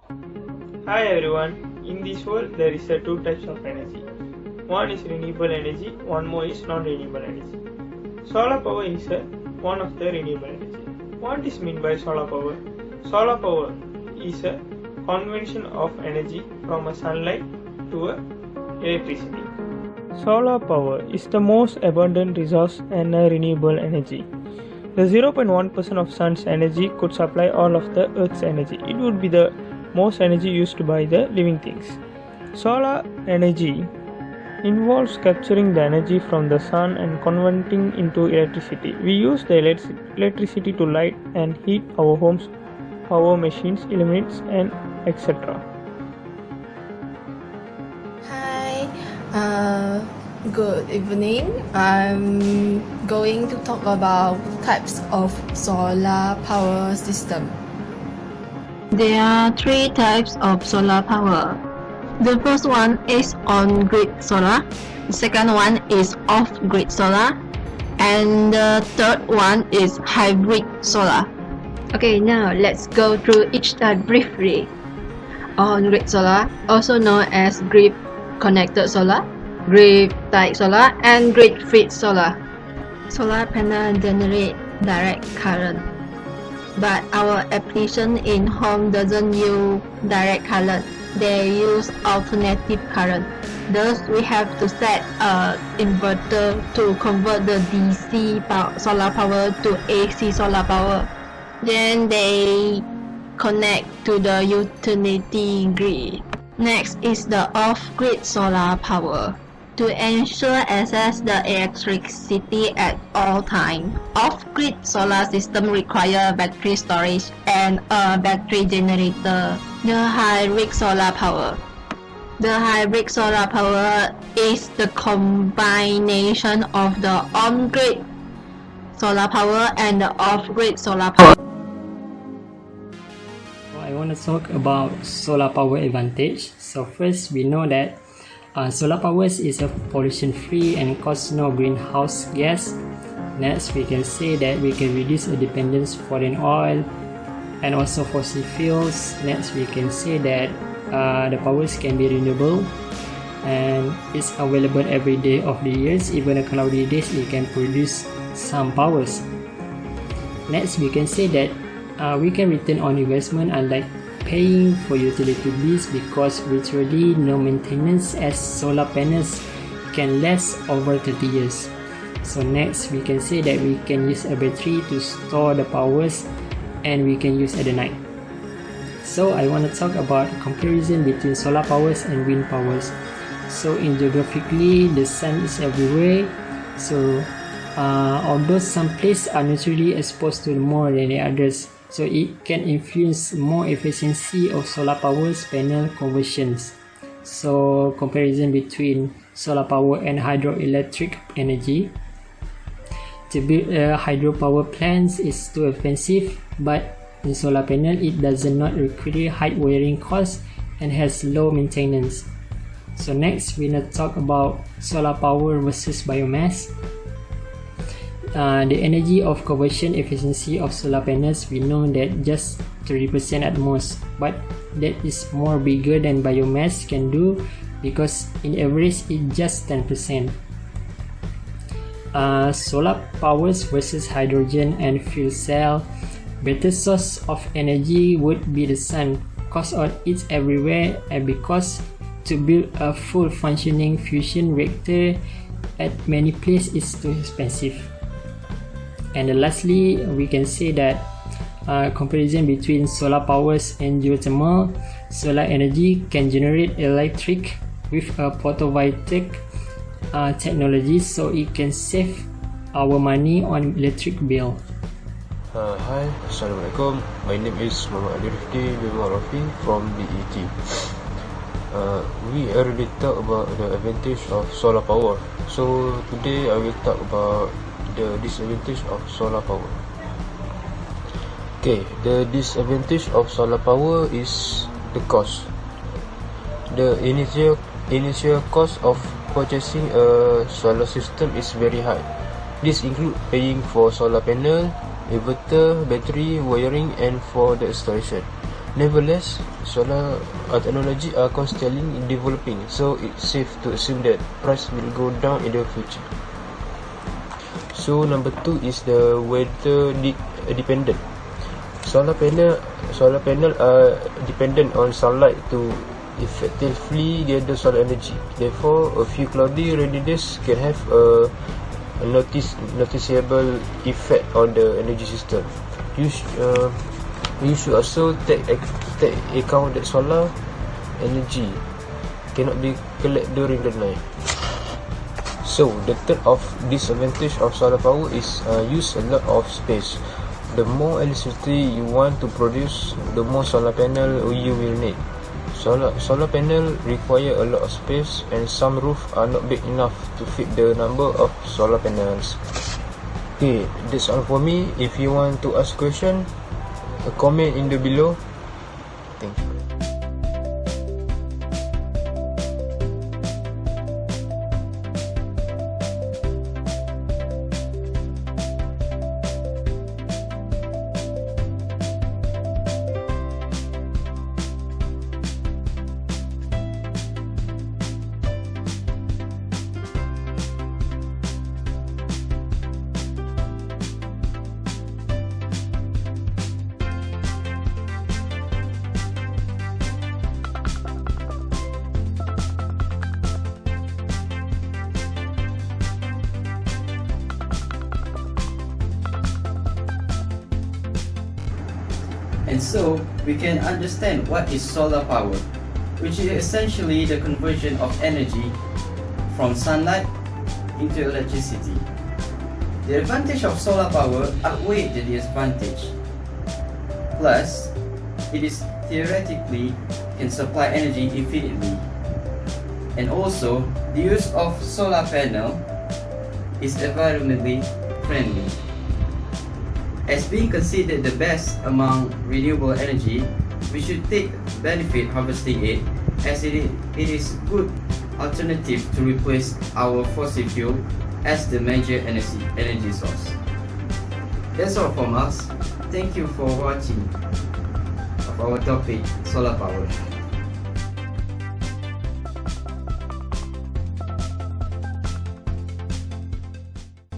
Hi everyone, in this world there is two types of energy. One is renewable energy, one more is non-renewable energy. Solar power is one of the renewable energy. What is meant by solar power? Solar power is a conversion of energy from a sunlight to electricity. Solar power is the most abundant resource and a renewable energy. The 0.1% of sun's energy could supply all of the earth's energy. It would be the most energy used by the living things. Solar energy involves capturing the energy from the sun and converting into electricity. We use the electricity to light and heat our homes, power machines, illuminates, and etc. Hi, good evening. I'm going to talk about types of solar power system. There are three types of solar power. The first one is on-grid solar, the second one is off-grid solar, and the third one is hybrid solar. Okay, now let's go through each type briefly. On-grid solar, also known as grid-connected solar, grid-tied solar, and grid-feed solar. Solar panel generate direct current, but our application in home doesn't use direct current. They use alternative current. Thus, we have to set an inverter to convert the DC solar power to AC solar power. Then they connect to the utility grid. Next is the off-grid solar power. To ensure access the electricity at all times, off-grid solar system require battery storage and a battery generator. The hybrid solar power. The hybrid solar power is the combination of the on-grid solar power and the off-grid solar power. I want to talk about solar power advantage. So first, we know that solar power is a pollution-free and cause no greenhouse gas. Next, we can say that we can reduce the dependence foreign oil and also fossil fuels. Next, we can say that the powers can be renewable and it's available every day of the years. Even a cloudy days, it can produce some powers. Next, we can say that we can return on investment unlike paying for utility bills because virtually no maintenance as solar panels can last over 30 years. So next, we can say that we can use a battery to store the powers and we can use at the night. So I want to talk about comparison between solar powers and wind powers. So in geographically, the sun is everywhere. So although some places are naturally exposed to more than the others, so it can influence more efficiency of solar power panel conversions. So comparison between solar power and hydroelectric energy. To build a hydropower plant is too expensive, but in solar panel it does not require high wiring costs and has low maintenance. So next, we will talk about solar power versus biomass. The energy of conversion efficiency of solar panels, we know that just 30% at most, but that is more bigger than biomass can do because in average it's just 10%. Solar powers versus hydrogen and fuel cell. Better source of energy would be the sun, cause it's everywhere, and because to build a full functioning fusion reactor at many places is too expensive. And lastly, we can say that comparison between solar powers and geothermal. Solar energy can generate electric with a photovoltaic technology, so it can save our money on electric bill. Hi, Assalamualaikum. My name is Mohamad Rifdi with Rofi from BET. We already talked about the advantage of solar power. So today I will talk about the disadvantage of solar power. Okay, the disadvantage of solar power is the cost. The initial cost of purchasing a solar system is very high. This includes paying for solar panel, inverter, battery, wiring and for the installation. Nevertheless, solar technology are constantly developing, so it's safe to assume that price will go down in the future. So number 2 is the weather dependent. Solar panel are dependent on sunlight to effectively gather solar energy. Therefore, a few cloudy rainy days can have a noticeable effect on the energy system. You should also take account that solar energy cannot be collected during the night. So the third of disadvantage of solar power is use a lot of space. The more electricity you want to produce, the more solar panel you will need. Solar panel require a lot of space, and some roofs are not big enough to fit the number of solar panels. Okay, that's all for me. If you want to ask question, comment in the below. Thank you. And so, we can understand what is solar power, which is essentially the conversion of energy from sunlight into electricity. The advantage of solar power outweighs the disadvantage. Plus, it is theoretically can supply energy infinitely. And also, the use of solar panel is environmentally friendly. As being considered the best among renewable energy, we should take benefit harvesting it, as it is good alternative to replace our fossil fuel as the major energy source. That's all from us. Thank you for watching of our topic, solar power.